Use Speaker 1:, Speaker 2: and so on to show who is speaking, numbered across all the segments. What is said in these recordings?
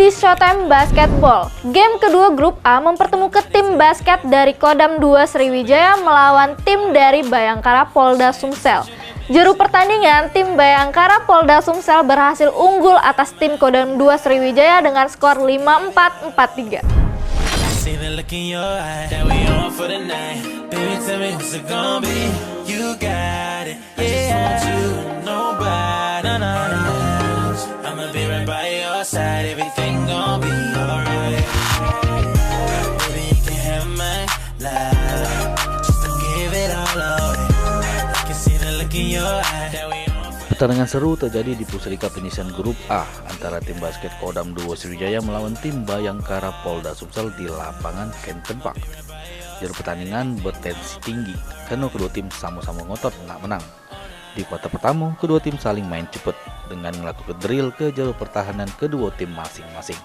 Speaker 1: di Showtime Basketball. Game kedua grup A mempertemukan tim basket dari Kodam 2 Sriwijaya melawan tim dari Bayangkara Polda Sumsel. Juru pertandingan, tim Bayangkara Polda Sumsel berhasil unggul atas tim Kodam 2 Sriwijaya dengan skor 5-4, 4-3.
Speaker 2: Pertandingan seru terjadi di Pusrika penyisian grup A antara tim basket Kodam 2 Sriwijaya melawan tim Bayangkara Polda Sumsel di lapangan Kenten Park. Juru pertandingan bertensi tinggi karena kedua tim sama-sama ngotot nak menang. Di kuarter pertama, kedua tim saling main cepat dengan melakukan drill ke jalur pertahanan kedua tim masing-masing.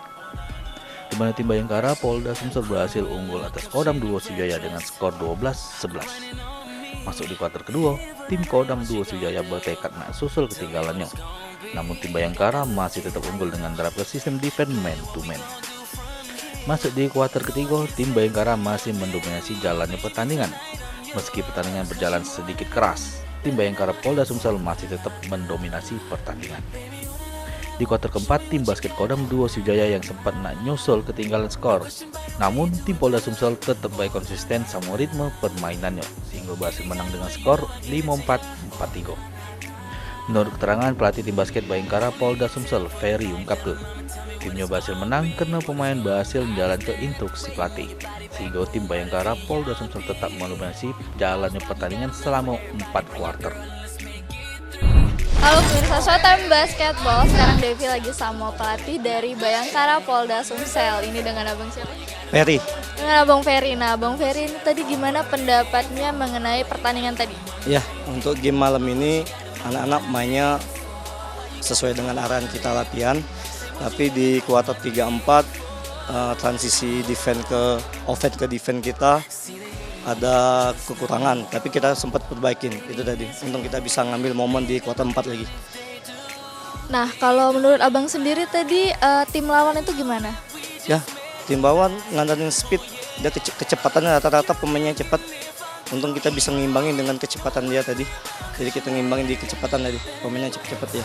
Speaker 2: Di mana tim Bayangkara Polda Sumsel berhasil unggul atas Kodam 2 Sriwijaya dengan skor 12-11. Masuk di kuarter kedua, tim Kodam 2 Sriwijaya bertekad nak susul ketinggalannya. Namun tim Bayangkara masih tetap unggul dengan menerapkan sistem defense man to man. Masuk di kuarter ketiga, tim Bayangkara masih mendominasi jalannya pertandingan. Meski pertandingan berjalan sedikit keras, tim Bayangkara Polda Sumsel masih tetap mendominasi pertandingan. Di kuarter keempat, tim basket Kodam 2 Sriwijaya yang sempat nak nyusul ketinggalan skor. Namun, tim Polda Sumsel tetap baik konsisten sama ritme permainannya, sehingga berhasil menang dengan skor 5-4, 4-3. Menurut keterangan pelatih tim basket Bayangkara Polda Sumsel, Ferry ungkapkan, timnya berhasil menang karena pemain berhasil menjalankan instruksi pelatih, sehingga tim Bayangkara Polda Sumsel tetap mendominasi jalannya pertandingan selama 4 kuarter.
Speaker 1: Halo pemirsa Showtime Basketball, sekarang Devi lagi sama pelatih dari Bayangkara Polda Sumsel. Ini dengan Abang siapa?
Speaker 3: Ferry.
Speaker 1: Dengan Abang Ferry. Nah, Abang Ferry ini tadi gimana pendapatnya mengenai pertandingan tadi?
Speaker 3: Ya, untuk game malam ini anak-anak mainnya sesuai dengan arahan kita latihan. Tapi di kuarter 3-4 transisi defense ke offense ke defense kita ada kekurangan, tapi kita sempat perbaikin itu tadi. Untung kita bisa ngambil momen di kuarter 4 lagi.
Speaker 1: Nah, kalau menurut Abang sendiri tadi tim lawan itu gimana?
Speaker 3: Ya, tim lawan ngandalin speed, dia kecepatannya rata-rata pemainnya cepat. Untung kita bisa ngimbangin dengan kecepatan dia tadi. Jadi kita ngimbangin di kecepatan tadi, pemainnya cepat-cepat ya.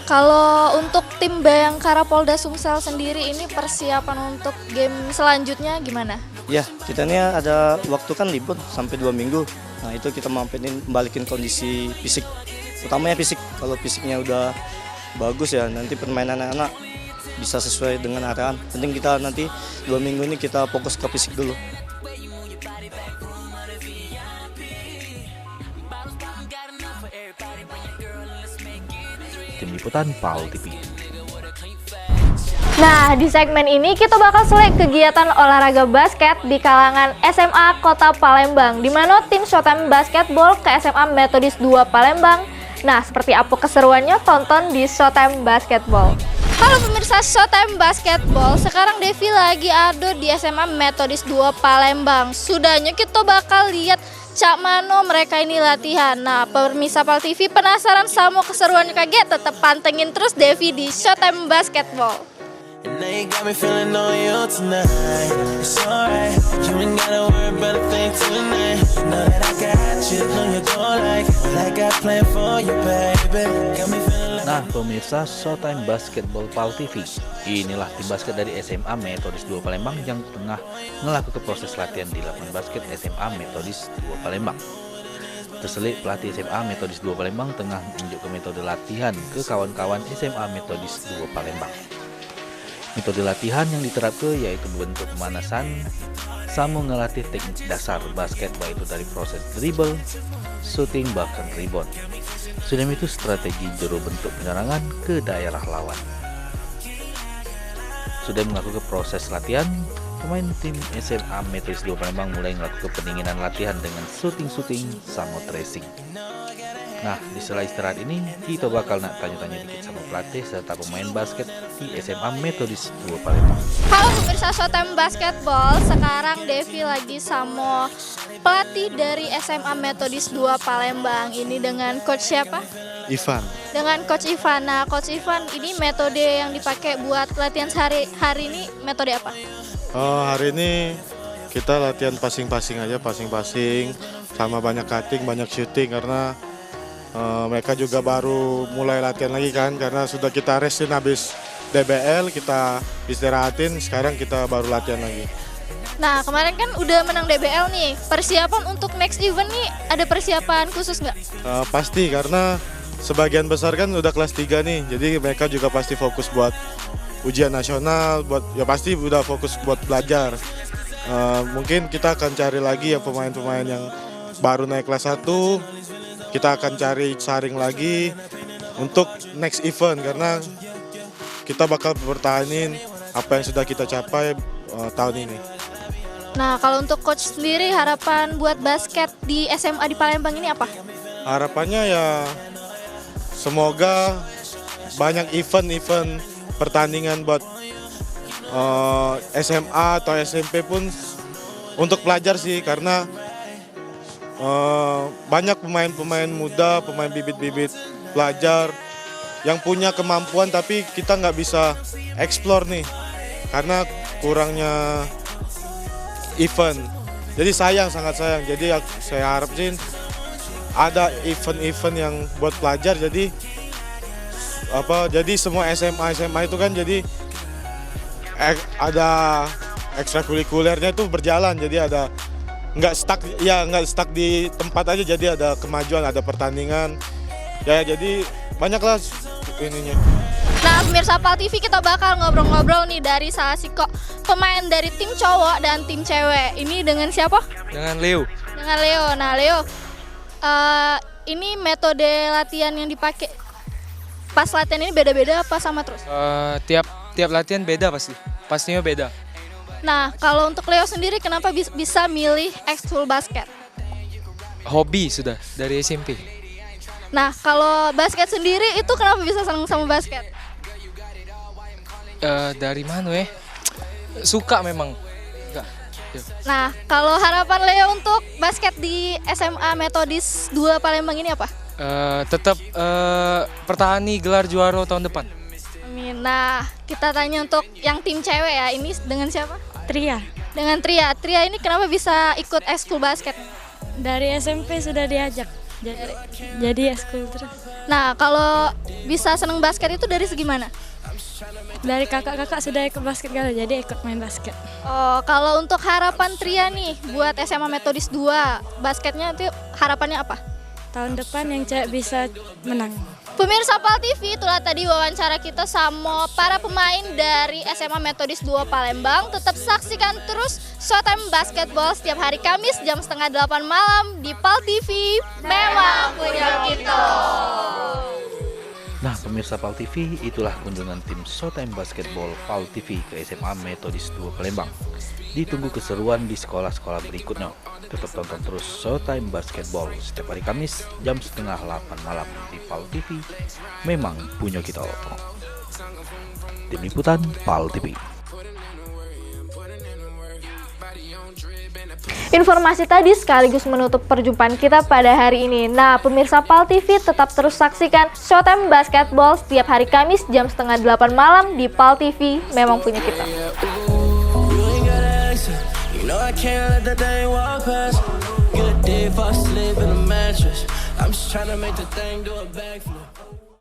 Speaker 1: Kalau untuk tim Bayangkara Polda Sumsel sendiri ini persiapan untuk game selanjutnya gimana?
Speaker 3: Ya, kita ini ada waktu kan libur sampai 2 minggu. Nah, itu kita mampetin balikin kondisi fisik. Utamanya fisik. Kalau fisiknya udah bagus ya, nanti permainan anak-anak bisa sesuai dengan arahan. Penting kita nanti 2 minggu ini kita fokus ke fisik dulu.
Speaker 2: Tim Liputan PAL TV.
Speaker 1: Nah, di segmen ini kita bakal selek kegiatan olahraga basket di kalangan SMA Kota Palembang, di mana tim Showtime Basketball ke SMA Metodis 2 Palembang. Nah, seperti apa keseruannya? Tonton di Showtime Basketball. Halo pemirsa Showtime Basketball, sekarang Devi lagi ada di SMA Metodis 2 Palembang. Sudahnya kita bakal lihat cak mano mereka ini latihan. Nah, pemirsa PAL TV penasaran sama keseruannya kaget? Tetap pantengin terus Devi di Showtime Basketball.
Speaker 4: And now you got me feeling on you tonight. It's alright, you ain't gotta worry about a thing tonight. Know that I got you, know you gon' like what I got planned for you, baby. Got me feeling like.
Speaker 2: Nah, pemirsa Showtime Basketball PAL TV, inilah tim basket dari SMA Metodis 2 Palembang yang tengah melakukan proses latihan di lapangan basket SMA Metodis 2 Palembang. Terselit pelatih SMA Metodis 2 Palembang tengah menunjukkan metode latihan ke kawan-kawan SMA Metodis 2 Palembang. Metode latihan yang diterapkan yaitu bentuk pemanasan sama ngelatih teknik dasar basket, baik itu dari proses dribble, shooting, bahkan rebound. Sudah itu strategi juru bentuk penyerangan ke daerah lawan. Sudah melakukan proses latihan, pemain tim SMA Metodis 2 Palembang mulai melakukan pendinginan latihan dengan shooting sama tracing. Nah, di sela istirahat ini, kita bakal nak tanya-tanya dikit sama pelatih serta pemain basket di SMA Metodis 2 Palembang.
Speaker 1: Halo pemirsa Showtime Basketball, sekarang Devi lagi sama pelatih dari SMA Metodis 2 Palembang. Ini dengan coach siapa?
Speaker 5: Ivan.
Speaker 1: Dengan coach Ivan. Nah, coach Ivan, ini metode yang dipakai buat latihan hari ini metode apa?
Speaker 5: Hari ini kita latihan passing-passing aja, passing-passing sama banyak cutting, banyak shooting karena mereka juga baru mulai latihan lagi kan, karena sudah kita restin habis DBL, kita istirahatin, sekarang kita baru latihan lagi.
Speaker 1: Nah, kemarin kan udah menang DBL nih. Persiapan untuk next event nih, ada persiapan khusus nggak?
Speaker 5: Pasti, karena sebagian besar kan udah kelas 3 nih, jadi mereka juga pasti fokus buat ujian nasional, ya pasti udah fokus buat belajar. Mungkin kita akan cari lagi ya pemain-pemain yang baru naik kelas 1, kita akan cari saring lagi untuk next event, karena kita bakal bertahanin apa yang sudah kita capai tahun ini.
Speaker 1: Nah, kalau untuk coach sendiri, harapan buat basket di SMA di Palembang ini apa?
Speaker 5: Harapannya ya semoga banyak event-event pertandingan buat SMA atau SMP pun untuk pelajar sih, karena banyak pemain-pemain muda, pemain bibit-bibit pelajar yang punya kemampuan tapi kita nggak bisa explore nih karena kurangnya event. Jadi sayang, sangat sayang. Jadi saya harap sih ada event-event yang buat pelajar. Jadi semua SMA itu kan jadi ada ekstrakurikulernya itu berjalan. Jadi ada nggak stuck di tempat aja, jadi ada kemajuan, ada pertandingan ya, jadi banyaklah ininya.
Speaker 1: Nah, pemirsa PAL TV, kita bakal ngobrol-ngobrol nih dari salah si pemain dari tim cowok dan tim cewek. Ini dengan siapa?
Speaker 6: Dengan Leo.
Speaker 1: Dengan Leo. Nah, Leo, ini metode latihan yang dipakai pas latihan ini beda-beda apa sama terus?
Speaker 6: Tiap latihan beda pastinya beda.
Speaker 1: Nah, kalau untuk Leo sendiri kenapa bisa milih ekskul basket?
Speaker 6: Hobi sudah dari SMP.
Speaker 1: Nah, kalau basket sendiri itu kenapa bisa senang sama basket?
Speaker 6: Dari mana suka memang. Enggak.
Speaker 1: Nah, kalau harapan Leo untuk basket di SMA Metodis 2 Palembang ini apa?
Speaker 6: Tetap pertahani gelar juara tahun depan.
Speaker 1: Amin. Nah, kita tanya untuk yang tim cewek ya. Ini dengan siapa?
Speaker 7: Tria.
Speaker 1: Dengan Tria. Tria ini kenapa bisa ikut ekskul basket?
Speaker 7: Dari SMP sudah diajak. Jadi ekskul terus.
Speaker 1: Nah, kalau bisa seneng basket itu dari segi mana?
Speaker 7: Dari kakak-kakak sudah ikut basket galau, jadi ikut main basket.
Speaker 1: Oh, kalau untuk harapan Tria nih buat SMA Metodis 2, basketnya itu harapannya apa?
Speaker 7: Tahun depan yang cewek bisa menang.
Speaker 1: Pemirsa PAL TV, itulah tadi wawancara kita sama para pemain dari SMA Metodis 2 Palembang. Tetap saksikan terus Showtime Basketball setiap hari Kamis jam 7:30 malam di PAL TV. Memang punya kita.
Speaker 2: Nah, pemirsa PAL TV, itulah kunjungan tim Showtime Basketball PAL TV ke SMA Metodis 2 Palembang. Ditunggu keseruan di sekolah-sekolah berikutnya. Tetap tonton terus Showtime Basketball setiap hari Kamis jam 7:30 malam di PAL TV. Memang punya kita. Tim Liputan PAL TV.
Speaker 1: Informasi tadi sekaligus menutup perjumpaan kita pada hari ini. Nah, pemirsa PAL TV, tetap terus saksikan Showtime Basketball setiap hari Kamis jam 7:30 malam di PAL TV. Memang punya kita.
Speaker 4: You know I can't let that thing walk past. Good day for sleep in a mattress. I'm just trying to make the thing do a backflip.